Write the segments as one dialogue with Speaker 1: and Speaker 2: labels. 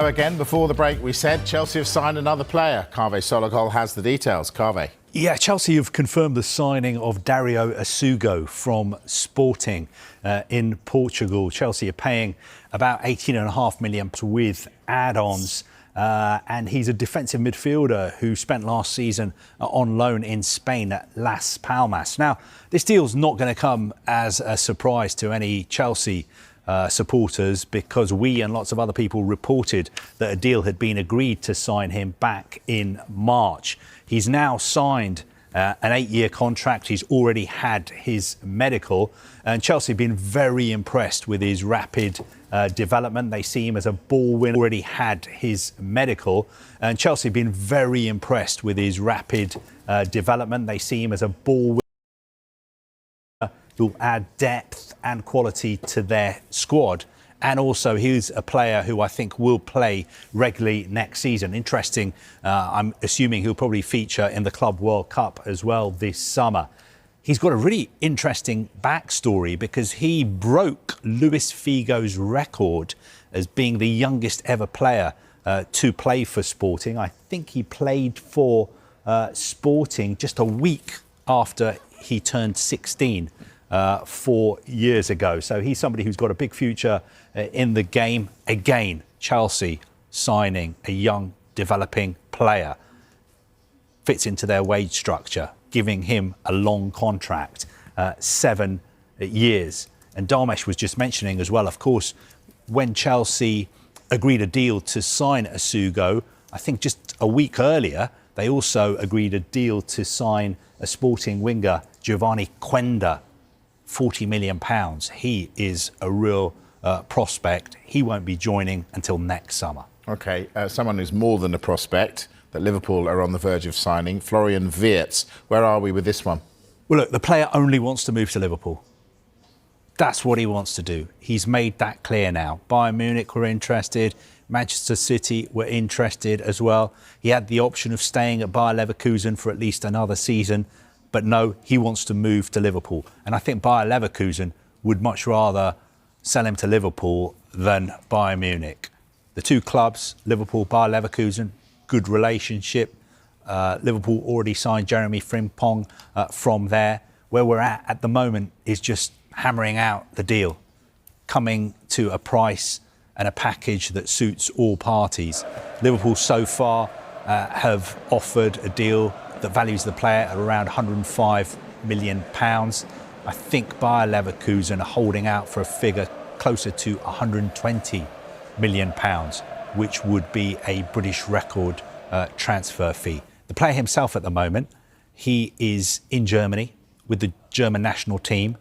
Speaker 1: Again, before the break, we said Chelsea have signed another player. Carve Sologol has the details. Carve.
Speaker 2: Yeah, Chelsea have confirmed the signing of Dario Essugo from Sporting in Portugal. Chelsea are paying about $18.5 million with add-ons. And he's a defensive midfielder who spent last season on loan in Spain at Las Palmas. Now, this deal's not going to come as a surprise to any Chelsea supporters, because we and lots of other people reported that a deal had been agreed to sign him back in March. He's now signed an 8-year contract. He's already had his medical, and Chelsea have been very impressed with his rapid development. They see him as a ball winner. Already had his medical, and Chelsea have been very impressed with his rapid development. They see him as a ball winner who'll add depth and quality to their squad. And also, he's a player who I think will play regularly next season. Interesting, I'm assuming he'll probably feature in the Club World Cup as well this summer. He's got a really interesting backstory because he broke Luis Figo's record as being the youngest ever player to play for Sporting. I think he played for Sporting just a week after he turned 16 4 years ago. So he's somebody who's got a big future in the game. Again, Chelsea signing a young, developing player fits into their wage structure, giving him a long contract, 7 years. And Damesh was just mentioning as well, of course, when Chelsea agreed a deal to sign Essugo, I think just a week earlier, they also agreed a deal to sign a Sporting winger, Giovanni Quenda, £40 million. He is a real prospect. He won't be joining until next summer. OK, someone who's more than a prospect that Liverpool are on the verge of signing, Florian Wirtz. Where are we with this one? Well, look, the player only wants to move to Liverpool. That's what he wants to do. He's made that clear now. Bayern Munich were interested. Manchester City were interested as well. He had the option of staying at Bayer Leverkusen for at least another season. But no, he wants to move to Liverpool. And I think Bayer Leverkusen would much rather sell him to Liverpool than Bayern Munich. The two clubs, Liverpool, Bayer Leverkusen, good relationship. Liverpool already signed Jeremy Frimpong from there. Where we're at the moment is just hammering out the deal, coming to a price and a package that suits all parties. Liverpool so far have offered a deal that values the player at around £105 million. I think Bayer Leverkusen are holding out for a figure closer to £120 million, which would be a British record transfer fee. The player himself at the moment, he is in Germany with the German national team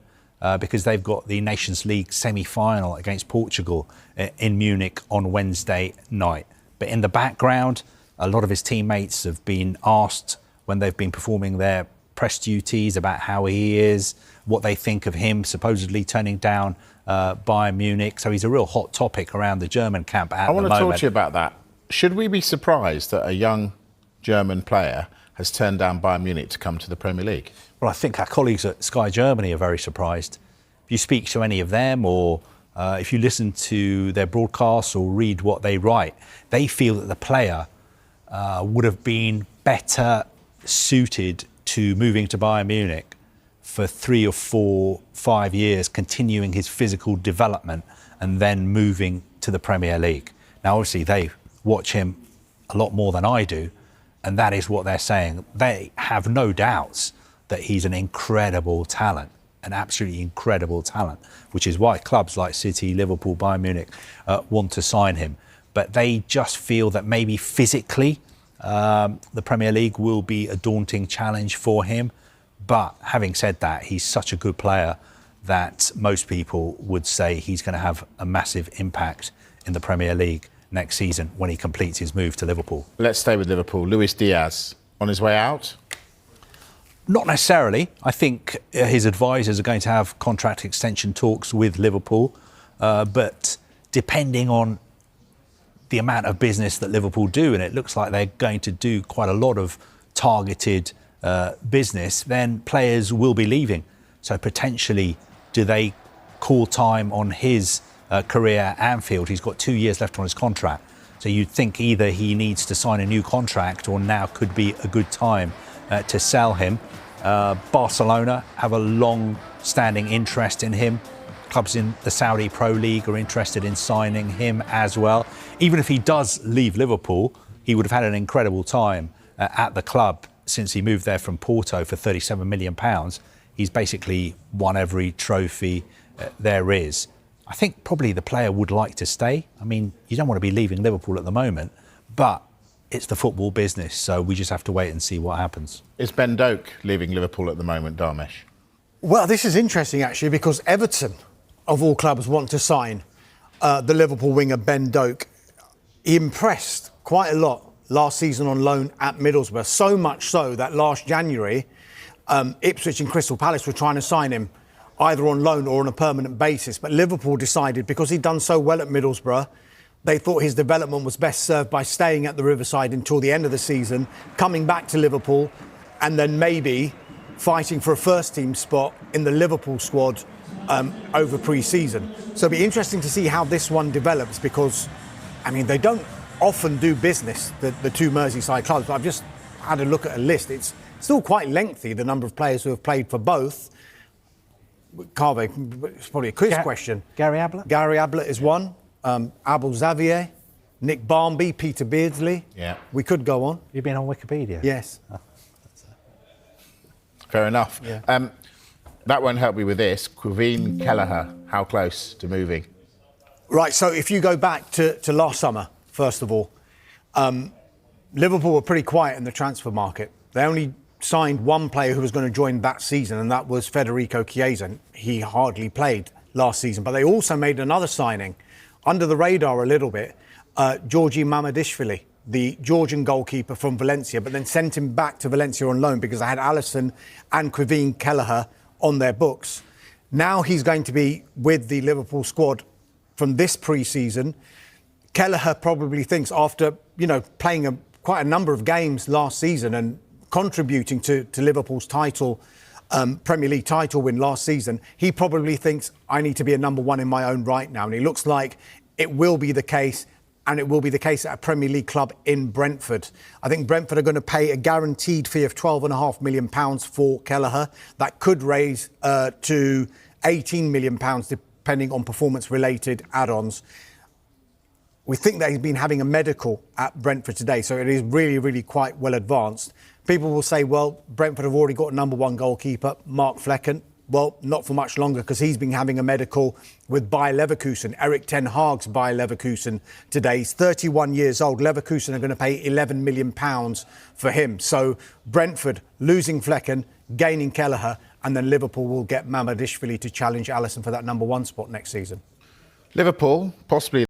Speaker 2: because they've got the Nations League semi-final against Portugal in Munich on Wednesday night. But in the background, a lot of his teammates have been asked when they've been performing their press duties about how he is, what they think of him supposedly turning down Bayern Munich. So he's a real hot topic around the German camp at the moment. I want to talk to you about that. Should we be surprised that a young German player has turned down Bayern Munich to come to the Premier League? Well, I think our colleagues at Sky Germany are very surprised. If you speak to any of them or if you listen to their broadcasts or read what they write, they feel that the player would have been better suited to moving to Bayern Munich for 3 or 4, 5 years, continuing his physical development and then moving to the Premier League. Now, obviously, they watch him a lot more than I do, and that is what they're saying. They have no doubts that he's an incredible talent, an absolutely incredible talent, which is why clubs like City, Liverpool, Bayern Munich want to sign him. But they just feel that maybe physically the Premier League will be a daunting challenge for him. But having said that, he's such a good player that most people would say he's going to have a massive impact in the Premier League next season when he completes his move to Liverpool. Let's stay with Liverpool. Luis Diaz, on his way out? Not necessarily. I think his advisors are going to have contract extension talks with Liverpool. But depending on the amount of business that Liverpool do, and it looks like they're going to do quite a lot of targeted business, then players will be leaving. So potentially, do they call time on his career at Anfield? He's got 2 years left on his contract. So you'd think either he needs to sign a new contract or now could be a good time to sell him. Barcelona have a long-standing interest in him. Clubs in the Saudi Pro League are interested in signing him as well. Even if he does leave Liverpool, he would have had an incredible time at the club since he moved there from Porto for £37 million. He's basically won every trophy there is. I think probably the player would like to stay. I mean, you don't want to be leaving Liverpool at the moment, but it's the football business, so we just have to wait and see what happens.
Speaker 1: Is Ben Doak leaving Liverpool at the moment, Darmesh?
Speaker 3: Well, this is interesting, actually, because Everton, of all clubs, want to sign the Liverpool winger Ben Doak. He impressed quite a lot last season on loan at Middlesbrough, so much so that last January, Ipswich and Crystal Palace were trying to sign him either on loan or on a permanent basis. But Liverpool decided, because he'd done so well at Middlesbrough, they thought his development was best served by staying at the Riverside until the end of the season, coming back to Liverpool, and then maybe fighting for a first-team spot in the Liverpool squad over pre-season. So it'll be interesting to see how this one develops, because, I mean, they don't often do business, the two Merseyside clubs. But I've just had a look at a list. It's still quite lengthy, the number of players who have played for both. Carve, it's probably a quiz question.
Speaker 2: Gary Ablett?
Speaker 3: Gary Ablett is one. Abel Xavier, Nick Barmby, Peter Beardsley.
Speaker 1: Yeah.
Speaker 3: We could go on.
Speaker 2: You've been on Wikipedia?
Speaker 3: Yes.
Speaker 1: Fair enough.
Speaker 3: Yeah.
Speaker 1: That won't help me with this. Quevin Kelleher, how close to moving?
Speaker 3: Right, so if you go back to last summer, first of all, Liverpool were pretty quiet in the transfer market. They only signed one player who was going to join that season, and that was Federico Chiesa. He hardly played last season, but they also made another signing, under the radar a little bit, Georgi Mamadishvili, the Georgian goalkeeper from Valencia, but then sent him back to Valencia on loan because they had Alisson and Quevin Kelleher on their books. Now he's going to be with the Liverpool squad from this pre-season. Kelleher probably thinks, after playing quite a number of games last season and contributing to Liverpool's title, Premier League title win last season, he probably thinks, I need to be a number one in my own right now. And it looks like it will be the case, and it will be the case at a Premier League club in Brentford. I think Brentford are going to pay a guaranteed fee of £12.5 million for Kelleher. That could raise to £18 million, depending on performance-related add-ons. We think that he's been having a medical at Brentford today, so it is really, really quite well advanced. People will say, well, Brentford have already got a number one goalkeeper, Mark Flecken. Well, not for much longer, because he's been having a medical with Bayer Leverkusen, Erik ten Hag's Bayer Leverkusen today. He's 31 years old. Leverkusen are going to pay £11 million for him. So Brentford losing Flecken, gaining Kelleher, and then Liverpool will get Mamadishvili to challenge Alisson for that number one spot next season.
Speaker 1: Liverpool, possibly